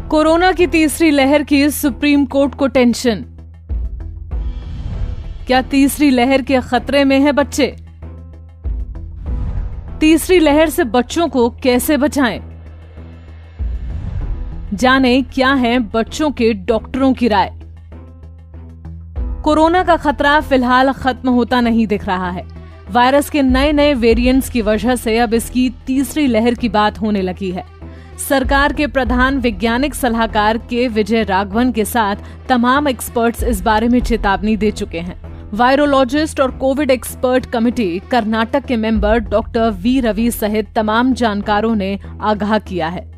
Corona की तीसरी लहर की सुप्रीम कोर्ट को टेंशन। क्या तीसरी लहर के खतरे में है बच्चे? तीसरी लहर से बच्चों को कैसे बचाएं? जानें क्या है बच्चों के डॉक्टरों की राय। कोरोना का खतरा फिलहाल खत्म होता नहीं दिख रहा है। वायरस के नए नए वेरिएंट्स की वजह से अब इसकी तीसरी लहर की बात होने लगी है। सरकार के प्रधान वैज्ञानिक सलाहकार के विजय राघवन के साथ तमाम एक्सपर्ट्स इस बारे में चेतावनी दे चुके हैं। वायरोलॉजिस्ट और कोविड एक्सपर्ट कमेटी कर्नाटक के मेंबर डॉक्टर वी रवि सहित तमाम जानकारों ने आगाह किया है।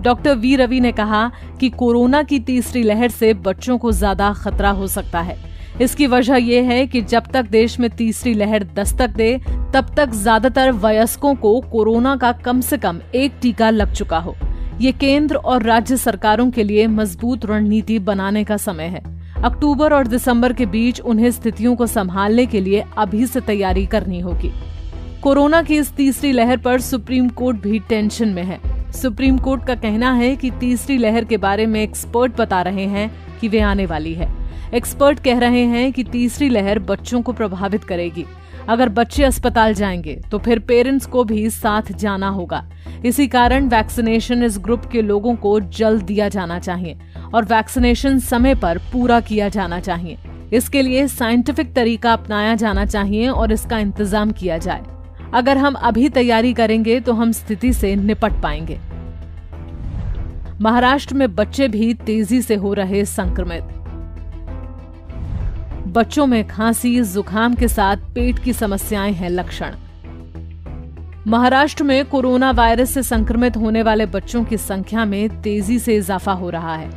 डॉक्टर वी रवि ने कहा कि कोरोना की तीसरी लहर से बच्चों को ज्यादा खतरा हो सकता है। इसकी वजह यह है कि जब तक देश में तीसरी लहर दस्तक दे तब तक ज्यादातर वयस्कों को कोरोना का कम से कम एक टीका लग चुका हो। ये केंद्र और राज्य सरकारों के लिए मजबूत रणनीति बनाने का समय है। अक्टूबर और दिसंबर के बीच उन्हें स्थितियों को संभालने के लिए अभी से तैयारी करनी होगी। कोरोना की इस तीसरी लहर पर सुप्रीम कोर्ट भी टेंशन में है। सुप्रीम कोर्ट का कहना है कि तीसरी लहर के बारे में एक्सपर्ट बता रहे हैं कि वे आने वाली है। एक्सपर्ट कह रहे हैं कि तीसरी लहर बच्चों को प्रभावित करेगी। अगर बच्चे अस्पताल जाएंगे तो फिर पेरेंट्स को भी साथ जाना होगा। इसी कारण वैक्सीनेशन इस ग्रुप के लोगों को जल्द दिया जाना चाहिए और वैक्सीनेशन समय पर पूरा किया जाना चाहिए। इसके लिए साइंटिफिक तरीका अपनाया जाना चाहिए और इसका इंतजाम किया जाए। अगर हम अभी तैयारी करेंगे तो हम स्थिति से निपट पाएंगे। महाराष्ट्र में बच्चे भी तेजी से हो रहे संक्रमित। बच्चों में खांसी, जुकाम के साथ पेट की समस्याएं हैं लक्षण। महाराष्ट्र में कोरोना वायरस से संक्रमित होने वाले बच्चों की संख्या में तेजी से इजाफा हो रहा है।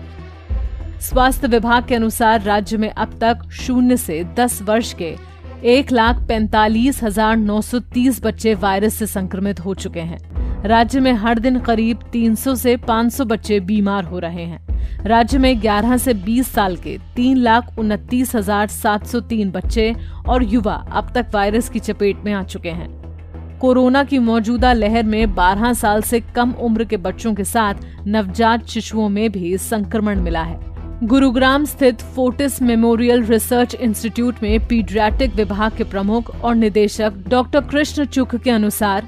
स्वास्थ्य विभाग के अनुसार राज्य में अब तक 0 से 10 वर्ष के 1,45,930 बच्चे वायरस से संक्रमित हो चुके हैं। राज्य में हर दिन करीब 300 से 500 बच्चे बीमार हो रहे हैं। राज्य में 11 से 20 साल के 3,29,703 बच्चे और युवा अब तक वायरस की चपेट में आ चुके हैं। कोरोना की मौजूदा लहर में 12 साल से कम उम्र के बच्चों के साथ नवजात शिशुओं में भी संक्रमण मिला है। गुरुग्राम स्थित फोर्टिस मेमोरियल रिसर्च इंस्टीट्यूट में पीडियाट्रिक विभाग के प्रमुख और निदेशक डॉक्टर कृष्ण चुख के अनुसार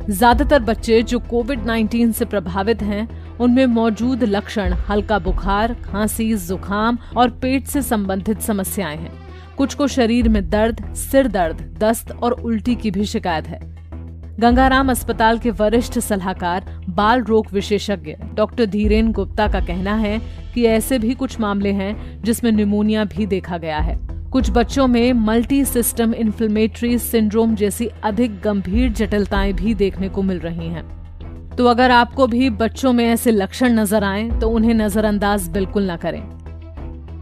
ज्यादातर बच्चे जो कोविड-19 से प्रभावित हैं उनमें मौजूद लक्षण हल्का बुखार, खांसी, जुकाम और पेट से संबंधित समस्याएं हैं। कुछ को शरीर में दर्द, सिर दर्द, दस्त और उल्टी की भी शिकायत है। गंगाराम अस्पताल के वरिष्ठ सलाहकार बाल रोग विशेषज्ञ डॉक्टर धीरेन गुप्ता का कहना है कि ऐसे भी कुछ मामले हैं जिसमें निमोनिया भी देखा गया है। कुछ बच्चों में मल्टी सिस्टम इन्फ्लेमेटरी सिंड्रोम जैसी अधिक गंभीर जटिलताएं भी देखने को मिल रही हैं। तो अगर आपको भी बच्चों में ऐसे लक्षण नजर आएं तो उन्हें नजरअंदाज बिल्कुल न करें।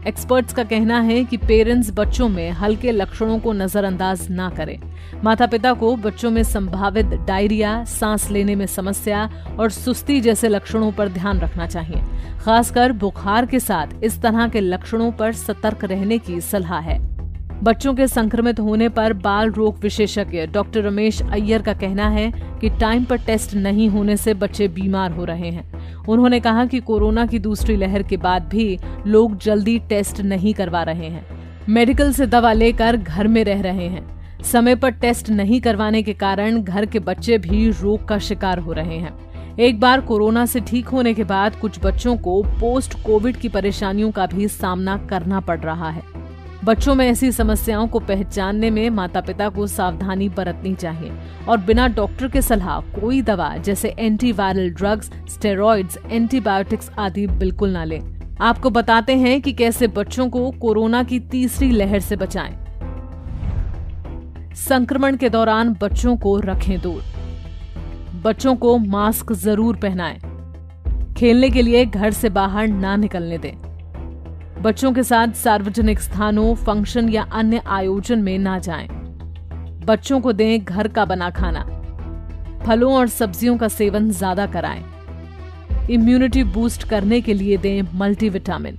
एक्सपर्ट्स का कहना है कि पेरेंट्स बच्चों में हल्के लक्षणों को नजरअंदाज ना करें। माता पिता को बच्चों में संभावित डायरिया, सांस लेने में समस्या और सुस्ती जैसे लक्षणों पर ध्यान रखना चाहिए। खासकर बुखार के साथ इस तरह के लक्षणों पर सतर्क रहने की सलाह है। बच्चों के संक्रमित होने पर बाल रोग विशेषज्ञ डॉक्टर रमेश अय्यर का कहना है कि टाइम पर टेस्ट नहीं होने से बच्चे बीमार हो रहे हैं। उन्होंने कहा कि कोरोना की दूसरी लहर के बाद भी लोग जल्दी टेस्ट नहीं करवा रहे हैं। मेडिकल से दवा लेकर घर में रह रहे हैं। समय पर टेस्ट नहीं करवाने के कारण घर के बच्चे भी रोग का शिकार हो रहे हैं। एक बार कोरोना से ठीक होने के बाद कुछ बच्चों को पोस्ट कोविड की परेशानियों का भी सामना करना पड़ रहा है। बच्चों में ऐसी समस्याओं को पहचानने में माता पिता को सावधानी बरतनी चाहिए और बिना डॉक्टर के सलाह कोई दवा जैसे एंटीवायरल ड्रग्स, स्टेरॉइड्स, एंटीबायोटिक्स आदि बिल्कुल ना लें। आपको बताते हैं कि कैसे बच्चों को कोरोना की तीसरी लहर से बचाएं। संक्रमण के दौरान बच्चों को रखें दूर। बच्चों को मास्क जरूर पहनाएं। खेलने के लिए घर से बाहर ना निकलने दें। बच्चों के साथ सार्वजनिक स्थानों, फंक्शन या अन्य आयोजन में ना जाएं। बच्चों को दें घर का बना खाना। फलों और सब्जियों का सेवन ज्यादा कराएं। इम्यूनिटी बूस्ट करने के लिए दें मल्टीविटामिन।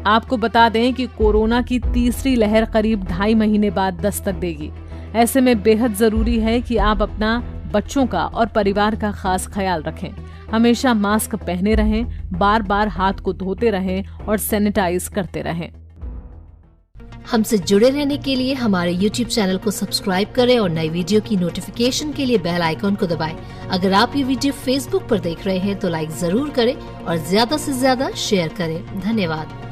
आपको बता दें कि कोरोना की तीसरी लहर करीब 2.5 महीने बाद दस्तक देगी। ऐसे में बेहद जरूरी है कि आप अपना बच्चों का और परिवार का खास ख्याल रखें। हमेशा मास्क पहने रहें, बार बार हाथ को धोते रहें और सैनिटाइज करते रहें। हमसे जुड़े रहने के लिए हमारे YouTube चैनल को सब्सक्राइब करें और नई वीडियो की नोटिफिकेशन के लिए बेल आइकॉन को दबाएं। अगर आप ये वीडियो Facebook पर देख रहे हैं तो लाइक जरूर करें और ज्यादा से ज्यादा शेयर करें। धन्यवाद।